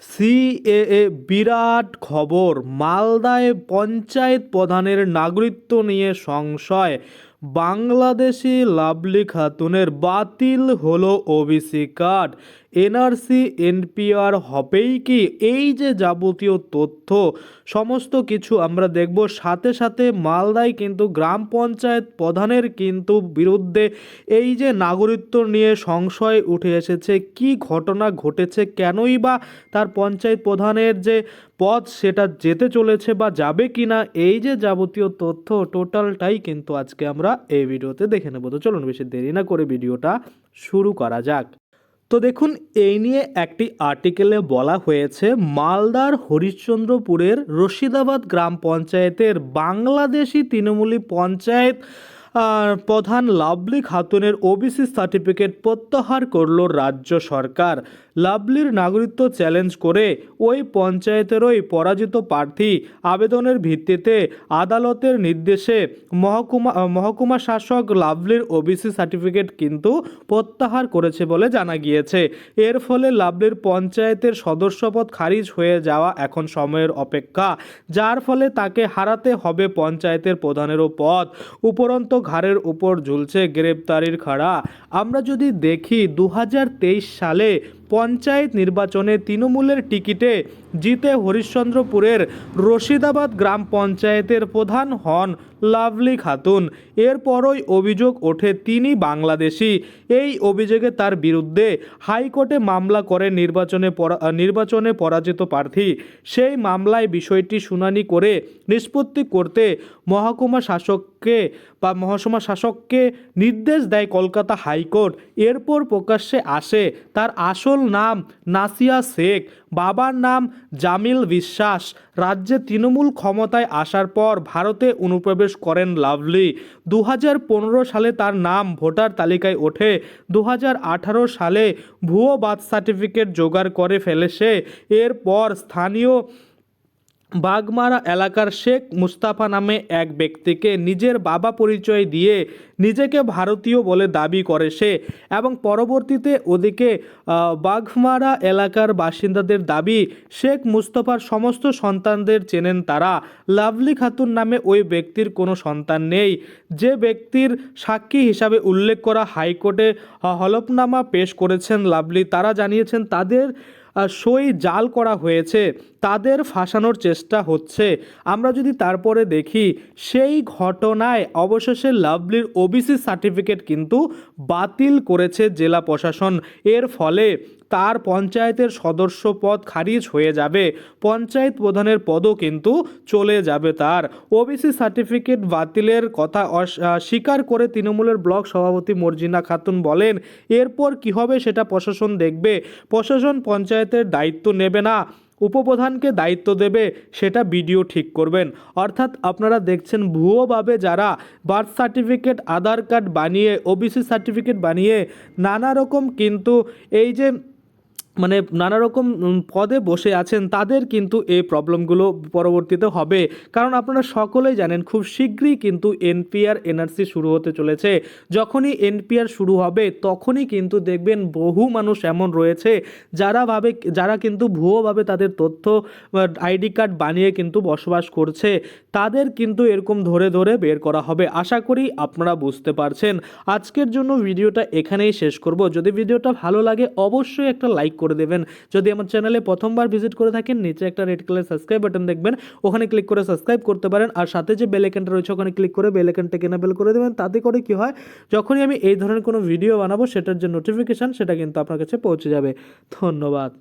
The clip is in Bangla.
সিএএ বিরাট খবর, মালদায় পঞ্চায়েত প্রধানের নাগরিকত্ব নিয়ে সংশয়, বাংলাদেশি লাভলি খাতুনের বাতিল হলো ওবিসি কার্ড, এনআরসি এনপিআর হবেই কি, এই যে যাবতীয় তথ্য সমস্ত কিছু আমরা দেখব। সাথে সাথে মালদায় কিন্তু গ্রাম পঞ্চায়েত প্রধানের কিন্তু বিরুদ্ধে এই যে নাগরিকত্ব নিয়ে সংশয় উঠে এসেছে, কি ঘটনা ঘটেছে, কেনই বা তার পঞ্চায়েত প্রধানের যে পদ সেটা যেতে চলেছে বা যাবে কিনা, এই যে যাবতীয় তথ্য টোটালটাই কিন্তু আজকে আমরা এই ভিডিওতে দেখে নেব। তো চলুন বেশি দেরি না করে ভিডিওটা শুরু করা যাক। তো দেখুন, এই নিয়ে একটি আর্টিকেলে বলা হয়েছে মালদার হরিশ্চন্দ্রপুরের রশিদাবাদ গ্রাম পঞ্চায়েতের বাংলাদেশি তৃণমূলী পঞ্চায়েত প্রধান লাভলি খাতুনের ওবিসি সার্টিফিকেট প্রত্যাহার করল রাজ্য সরকার। লাভলির নাগরিকত্ব চ্যালেঞ্জ করে ওই পঞ্চায়েতেরই পরাজিত প্রার্থী আবেদনের ভিত্তিতে আদালতের নির্দেশে মহকুমা শাসক লাভলির ওবিসি সার্টিফিকেট কিন্তু প্রত্যাহার করেছে বলে জানা গিয়েছে। এর ফলে লাভলির পঞ্চায়েতের সদস্যপদ খারিজ হয়ে যাওয়া এখন সময়ের অপেক্ষা, যার ফলে তাকে হারাতে হবে পঞ্চায়েতের প্রধানেরও পদ। উপরন্ত ঘাড়ের উপর ঝুলছে গ্রেপ্তারির খাড়া। আমরা যদি দেখি 2023 সালে পঞ্চায়েত নির্বাচনে তৃণমূলের টিকিটে জিতে হরিশ্চন্দ্রপুরের রশিদাবাদ গ্রাম পঞ্চায়েতের প্রধান হন লাভলি খাতুন। এরপরই অভিযোগ ওঠে তিনি বাংলাদেশি। এই অভিযোগে তার বিরুদ্ধে হাইকোর্টে মামলা করে নির্বাচনে পরাজিত প্রার্থী। সেই মামলায় বিষয়টি শুনানি করে নিষ্পত্তি করতে মহকুমা শাসককে নির্দেশ দেয় কলকাতা হাইকোর্ট। এরপর প্রকাশ্যে আসে তার আসল নাম নাসিয়া শেখ, বাবার নাম জামিল বিশ্বাস। রাজ্যে তৃণমূল ক্ষমতায় আসার পর ভারতে অনুপ্রবেশ করেন লাভলি। 2015 সালে তার নাম ভোটার তালিকায় ওঠে। 2018 সালে ভুয়ো বার্থ সার্টিফিকেট জোগাড় করে ফেলে সে। এরপর স্থানীয় বাগমারা এলাকার শেখ মুস্তাফা নামে এক ব্যক্তিকে নিজের বাবা পরিচয় দিয়ে নিজেকে ভারতীয় বলে দাবি করে সে, এবং পরবর্তীতে ওদিকে বাগমারা এলাকার বাসিন্দাদের দাবি শেখ মুস্তাফার সমস্ত সন্তানদের চেনেন তারা। লাভলি খাতুন নামে ওই ব্যক্তির কোনো সন্তান নেই। যে ব্যক্তির সাক্ষী হিসাবে উল্লেখ করা হাইকোর্টে হলফনামা পেশ করেছেন লাভলি, তারা জানিয়েছেন তাদের সই জাল করা হয়েছে, তাদের ফাঁসানোর চেষ্টা হচ্ছে। আমরা যদি তারপরে দেখি সেই ঘটনায় অবশেষে লাভলির ওবিসি সার্টিফিকেট কিন্তু বাতিল করেছে জেলা প্রশাসন। এর ফলে তার পঞ্চায়েতের সদস্য পদ খারিজ হয়ে যাবে, পঞ্চায়েত প্রধানের পদও কিন্তু চলে যাবে তার। ওবিসি সার্টিফিকেট বাতিলের কথা স্বীকার করে তৃণমূলের ব্লক সভাপতি মর্জিনা খাতুন বলেন, এরপর কি হবে সেটা প্রশাসন দেখবে। প্রশাসন পঞ্চায়েতের দায়িত্ব নেবে না, উপপ্রধানকে দায়িত্ব দেবে, সেটা বিডিও ঠিক করবেন। অর্থাৎ আপনারা দেখছেন ভুয়োভাবে যারা বার্থ সার্টিফিকেট, আধার কার্ড বানিয়ে, ওবিসি সার্টিফিকেট বানিয়ে নানা রকম কিন্তু এই যে নানা রকম পদে বসে আছেন, তাদের কিন্তু এই প্রবলেমগুলো পরবর্তীতে হবে। কারণ আপনারা সকলেই জানেন খুব শীঘ্রই কিন্তু এনপিআর এনআরসি শুরু হতে চলেছে। যখনই এনপিআর শুরু হবে তখনই কিন্তু দেখবেন বহু মানুষ এমন রয়েছে যারা কিন্তু ভুয়োভাবে তাদের তথ্য আইডি কার্ড বানিয়ে কিন্তু বসবাস করছে, তাদের কিন্তু এরকম ধরে ধরে বের করা হবে। আশা করি আপনারা বুঝতে পারছেন। আজকের জন্য ভিডিওটা এখানেই শেষ করব। যদি ভিডিওটা ভালো লাগে অবশ্যই একটা লাইক করে দেবেন। যদি আমার চ্যানেলে প্রথমবার ভিজিট করে থাকেন, নিচে একটা রেড কালার সাবস্ক্রাইব বাটন দেখবেন, ওখানে ক্লিক করে সাবস্ক্রাইব করতে পারেন। আর সাথে যে বেল আইকনটা রয়েছে ওখানে ক্লিক করে বেল আইকনটাকে এনেবল করে দেবেন। তাতে করে কি হয়, যখনই আমি এই ধরনের কোনো ভিডিও বানাবো সেটার যে নোটিফিকেশান সেটা কিন্তু আপনার কাছে পৌঁছে যাবে। ধন্যবাদ।